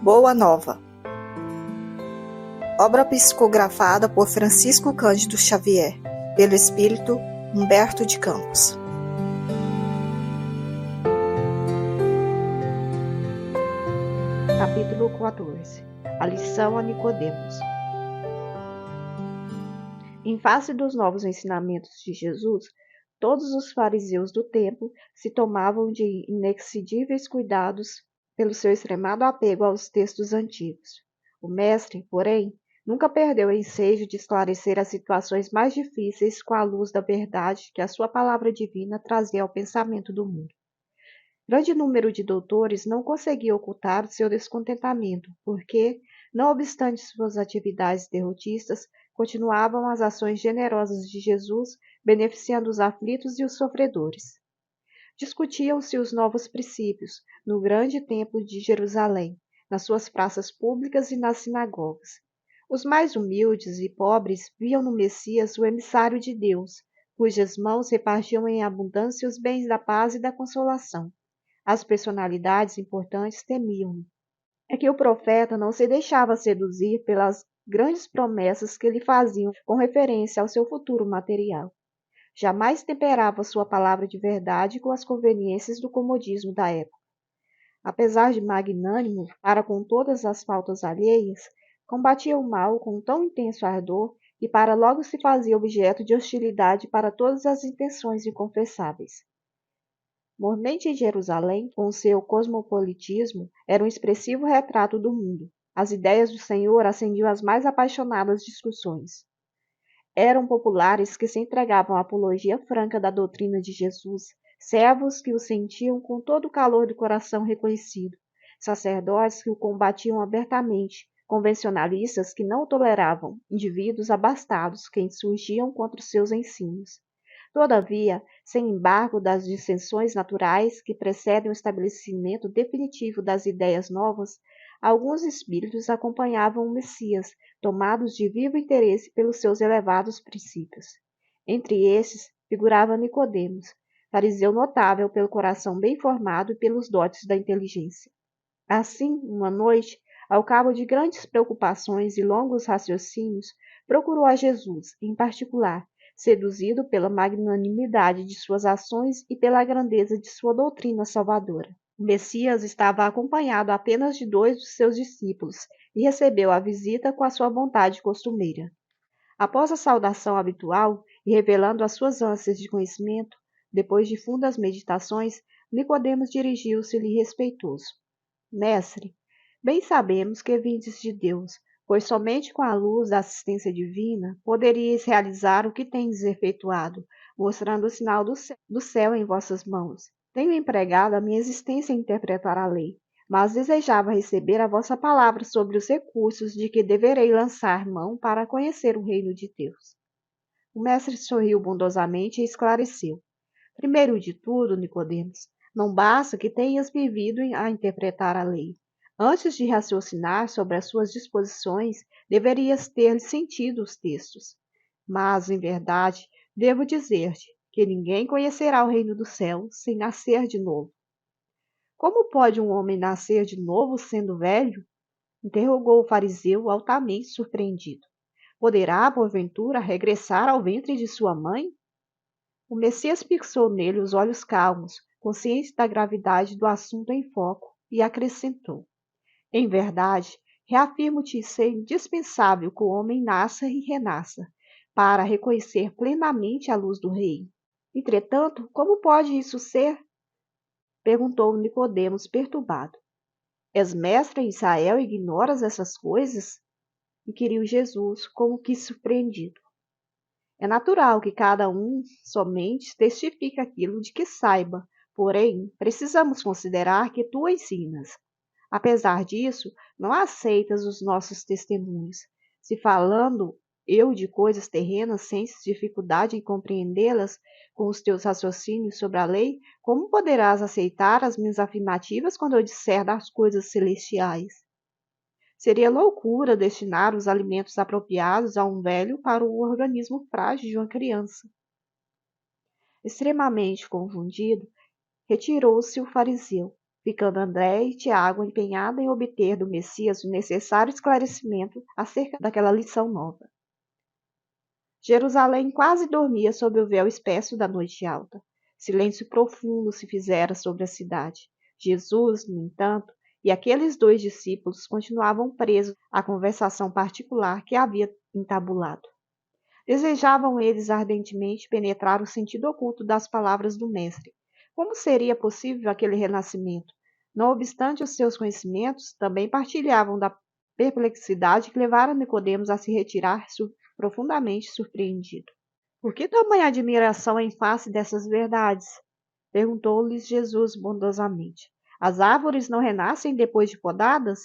Boa Nova. Obra psicografada por Francisco Cândido Xavier, pelo espírito Humberto de Campos. Capítulo 14. A lição a Nicodemos. Em face dos novos ensinamentos de Jesus, todos os fariseus do templo se tomavam de inexcedíveis cuidados pelo seu extremado apego aos textos antigos. O mestre, porém, nunca perdeu o ensejo de esclarecer as situações mais difíceis com a luz da verdade que a sua palavra divina trazia ao pensamento do mundo. Grande número de doutores não conseguia ocultar o seu descontentamento, porque, não obstante suas atividades derrotistas, continuavam as ações generosas de Jesus, beneficiando os aflitos e os sofredores. Discutiam-se os novos princípios no grande templo de Jerusalém, nas suas praças públicas e nas sinagogas. Os mais humildes e pobres viam no Messias o emissário de Deus, cujas mãos repartiam em abundância os bens da paz e da consolação. As personalidades importantes temiam-no. É que o profeta não se deixava seduzir pelas grandes promessas que lhe faziam com referência ao seu futuro material. Jamais temperava sua palavra de verdade com as conveniências do comodismo da época. Apesar de magnânimo para com todas as faltas alheias, combatia o mal com tão intenso ardor que para logo se fazia objeto de hostilidade para todas as intenções inconfessáveis. Mormente em Jerusalém, com seu cosmopolitismo, era um expressivo retrato do mundo. As ideias do Senhor acendiam as mais apaixonadas discussões. Eram populares que se entregavam à apologia franca da doutrina de Jesus, servos que o sentiam com todo o calor do coração reconhecido, sacerdotes que o combatiam abertamente, convencionalistas que não o toleravam, indivíduos abastados que insurgiam contra os seus ensinos. Todavia, sem embargo das dissensões naturais que precedem o estabelecimento definitivo das ideias novas, alguns espíritos acompanhavam o Messias, tomados de vivo interesse pelos seus elevados princípios. Entre esses, figurava Nicodemos, fariseu notável pelo coração bem formado e pelos dotes da inteligência. Assim, uma noite, ao cabo de grandes preocupações e longos raciocínios, procurou a Jesus, em particular, seduzido pela magnanimidade de suas ações e pela grandeza de sua doutrina salvadora. O Messias estava acompanhado apenas de 2 dos seus discípulos e recebeu a visita com a sua vontade costumeira. Após a saudação habitual e revelando as suas ânsias de conhecimento, depois de fundas meditações, Nicodemos dirigiu-se-lhe respeitoso. Mestre, bem sabemos que vindes de Deus, pois somente com a luz da assistência divina poderíeis realizar o que tendes efetuado, mostrando o sinal do céu em vossas mãos. Tenho empregado a minha existência em interpretar a lei, mas desejava receber a vossa palavra sobre os recursos de que deverei lançar mão para conhecer o reino de Deus. O mestre sorriu bondosamente e esclareceu. Primeiro de tudo, Nicodemos, não basta que tenhas vivido a interpretar a lei. Antes de raciocinar sobre as suas disposições, deverias ter sentido os textos. Mas, em verdade, devo dizer-te que ninguém conhecerá o reino do céu sem nascer de novo. Como pode um homem nascer de novo sendo velho? Interrogou o fariseu altamente surpreendido. Poderá, porventura, regressar ao ventre de sua mãe? O Messias fixou nele os olhos calmos, consciente da gravidade do assunto em foco, e acrescentou. Em verdade, reafirmo-te ser indispensável que o homem nasça e renasça, para reconhecer plenamente a luz do Rei. Entretanto, como pode isso ser? Perguntou Nicodemos, perturbado. És mestre em Israel e ignoras essas coisas? Inquiriu Jesus, como que surpreendido. É natural que cada um somente testifique aquilo de que saiba, porém, precisamos considerar que tu ensinas. Apesar disso, não aceitas os nossos testemunhos. Se falando eu de coisas terrenas sentes dificuldade em compreendê-las com os teus raciocínios sobre a lei, como poderás aceitar as minhas afirmativas quando eu disser das coisas celestiais? Seria loucura destinar os alimentos apropriados a um velho para o organismo frágil de uma criança. Extremamente confundido, retirou-se o fariseu, ficando André e Tiago empenhados em obter do Messias o necessário esclarecimento acerca daquela lição nova. Jerusalém quase dormia sob o véu espesso da noite alta. Silêncio profundo se fizera sobre a cidade. Jesus, no entanto, e aqueles 2 discípulos continuavam presos à conversação particular que havia entabulado. Desejavam eles ardentemente penetrar o sentido oculto das palavras do Mestre. Como seria possível aquele renascimento? Não obstante os seus conhecimentos, também partilhavam da perplexidade que levara Nicodemos a se retirar profundamente surpreendido. Por que tamanha admiração em face dessas verdades? Perguntou-lhes Jesus bondosamente. As árvores não renascem depois de podadas?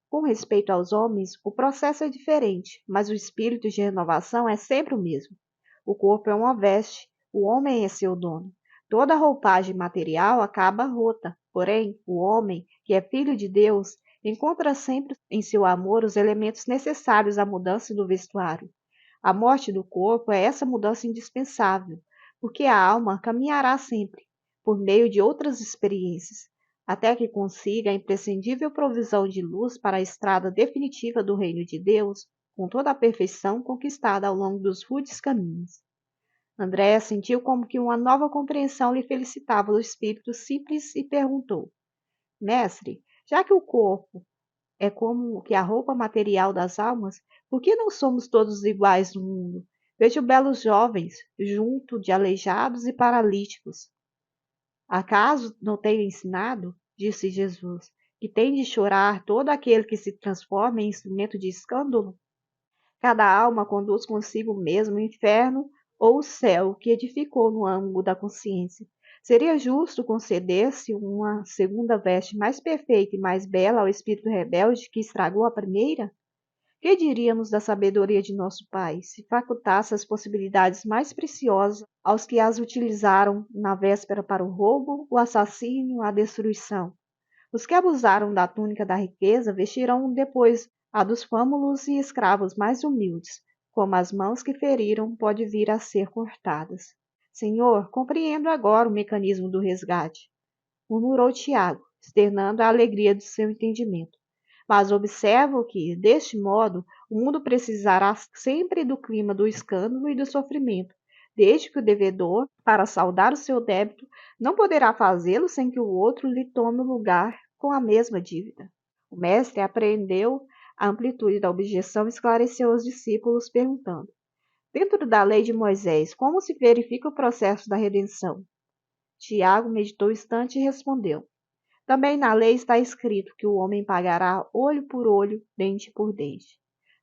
Com respeito aos homens, o processo é diferente, mas o espírito de renovação é sempre o mesmo. O corpo é uma veste, o homem é seu dono. Toda roupagem material acaba rota, porém, o homem, que é filho de Deus, encontra sempre em seu amor os elementos necessários à mudança do vestuário. A morte do corpo é essa mudança indispensável, porque a alma caminhará sempre, por meio de outras experiências, até que consiga a imprescindível provisão de luz para a estrada definitiva do reino de Deus, com toda a perfeição conquistada ao longo dos rudes caminhos. André sentiu como que uma nova compreensão lhe felicitava o espírito simples e perguntou: Mestre, já que o corpo é como que a roupa material das almas, por que não somos todos iguais no mundo? Vejo belos jovens, junto de aleijados e paralíticos. Acaso não tenho ensinado, disse Jesus, que tem de chorar todo aquele que se transforma em instrumento de escândalo? Cada alma conduz consigo mesmo o inferno ou o céu que edificou no âmago da consciência. Seria justo conceder-se uma segunda veste mais perfeita e mais bela ao espírito rebelde que estragou a primeira? Que diríamos da sabedoria de nosso Pai, se facultasse as possibilidades mais preciosas aos que as utilizaram na véspera para o roubo, o assassínio, a destruição? Os que abusaram da túnica da riqueza vestirão depois a dos fâmulos e escravos mais humildes, como as mãos que feriram pode vir a ser cortadas. Senhor, compreendo agora o mecanismo do resgate, murmurou Tiago, externando a alegria do seu entendimento. Mas observo que, deste modo, o mundo precisará sempre do clima do escândalo e do sofrimento, desde que o devedor, para saldar o seu débito, não poderá fazê-lo sem que o outro lhe tome o lugar com a mesma dívida. O mestre apreendeu a amplitude da objeção e esclareceu aos discípulos, perguntando: Dentro da lei de Moisés, como se verifica o processo da redenção? Tiago meditou um instante e respondeu: Também na lei está escrito que o homem pagará olho por olho, dente por dente.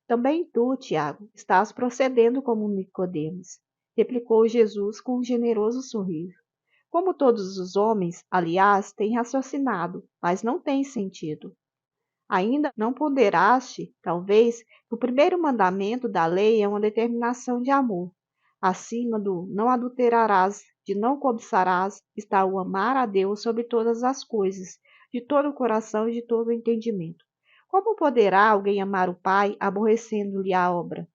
Também tu, Tiago, estás procedendo como Nicodemos, replicou Jesus com um generoso sorriso. Como todos os homens, aliás, têm raciocinado, mas não têm sentido. Ainda não ponderaste, talvez, que o primeiro mandamento da lei é uma determinação de amor. Acima do não adulterarás, de não cobiçarás, está o amar a Deus sobre todas as coisas, de todo o coração e de todo o entendimento. Como poderá alguém amar o Pai, aborrecendo-lhe a obra?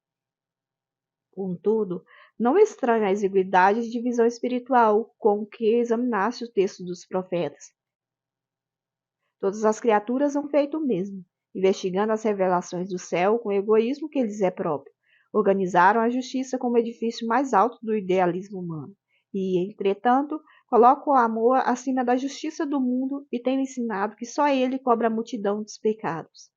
Contudo, não estranha a exiguidade de visão espiritual com que examinaste o texto dos profetas. Todas as criaturas han feito o mesmo, investigando as revelações do céu com o egoísmo que lhes é próprio. Organizaram a justiça como edifício mais alto do idealismo humano. E, entretanto, colocam o amor acima da justiça do mundo e têm ensinado que só ele cobra a multidão dos pecados.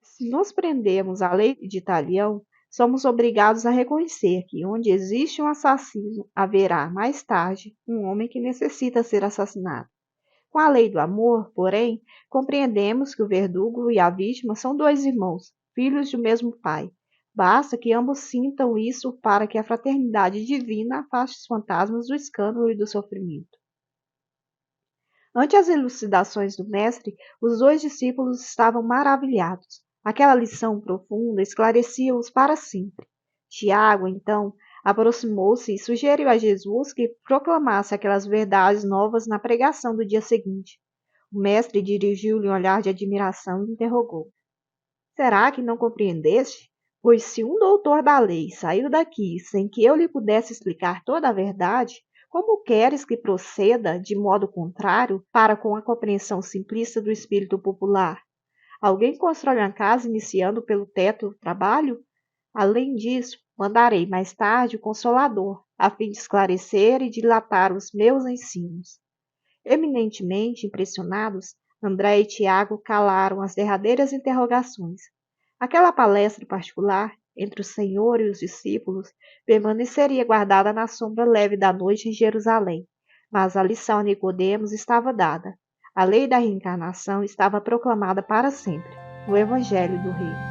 Se nos prendemos à lei de Talião, somos obrigados a reconhecer que, onde existe um assassino, haverá, mais tarde, um homem que necessita ser assassinado. Com a lei do amor, porém, compreendemos que o verdugo e a vítima são 2 irmãos, filhos do mesmo pai. Basta que ambos sintam isso para que a fraternidade divina afaste os fantasmas do escândalo e do sofrimento. Ante as elucidações do mestre, os 2 discípulos estavam maravilhados. Aquela lição profunda esclarecia-os para sempre. Tiago, então, aproximou-se e sugeriu a Jesus que proclamasse aquelas verdades novas na pregação do dia seguinte. O mestre dirigiu-lhe um olhar de admiração e interrogou: Será que não compreendeste? Pois se um doutor da lei saiu daqui sem que eu lhe pudesse explicar toda a verdade, Como queres que proceda de modo contrário para com a compreensão simplista do espírito popular? Alguém constrói uma casa iniciando pelo teto do trabalho? Além disso, mandarei mais tarde o Consolador, a fim de esclarecer e dilatar os meus ensinos. Eminentemente impressionados, André e Tiago calaram as derradeiras interrogações. Aquela palestra particular, entre o Senhor e os discípulos, permaneceria guardada na sombra leve da noite em Jerusalém, mas a lição a Nicodemos estava dada. A lei da reencarnação estava proclamada para sempre, no Evangelho do Reino.